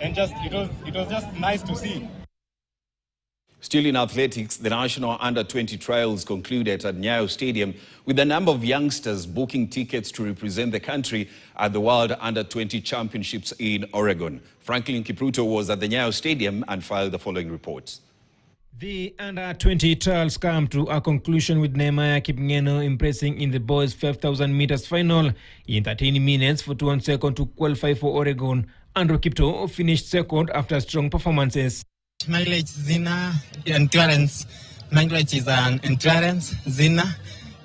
And it was just nice to see. Still in athletics, the national under-20 trials concluded at Nyayo Stadium with a number of youngsters booking tickets to represent the country at the World Under-20 Championships in Oregon. Franklin Kipruto was at the Nyayo Stadium and filed the following reports. The under-20 trials come to a conclusion with Nehemiah Kipngeno impressing in the boys' 5,000 meters final in 13 minutes 41 seconds to qualify for Oregon. Andrew Kipto finished second after strong performances. Mileage Zina endurance. Mileage is an endurance. Zina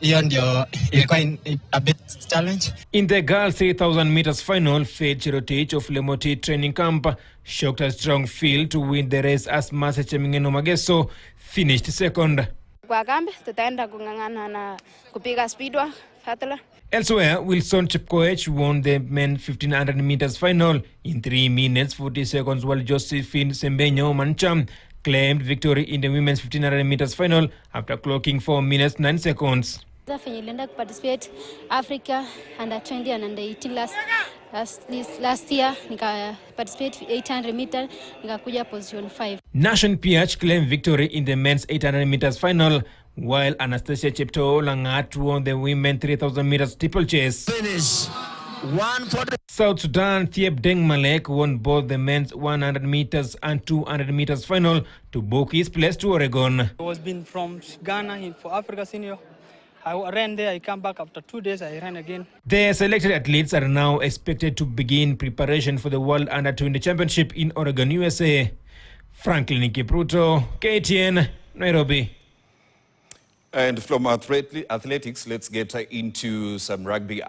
ilikuwa a bit challenge. In the girls' 3,000 meters final, Faith Cherotich of Lemoti training camp shocked a strong field to win the race as Mase Chemingeno Mageso finished second. Kwa kambi tutaenda kung'ang'ana na kupiga speed walk hurdle. Elsewhere, Wilson Chepkoech won the men's 1,500 meters final in 3 minutes 40 seconds, while Josephine Sembenyo Mancham claimed victory in the women's 1,500 meters final after clocking 4 minutes 9 seconds. Nilienda participate Africa under 20 and under 18 last year. Nika participate 800 meter, nikakuja position 5. Nation PH claimed victory in the men's 800 meters final, while Anastasia Chepto Langat won the women's 3,000 meters steeplechase. Finish 140. South Sudan Thiep Deng Malek won both the men's 100 meters and 200 meters final to book his place to Oregon. I was been from Ghana for Africa Senior. I ran there, I come back after 2 days, I ran again. The selected athletes are now expected to begin preparation for the World Under-20 Championship in Oregon, USA. Franklin Kipruto, KTN, Nairobi. And from athletics, let's get into some rugby.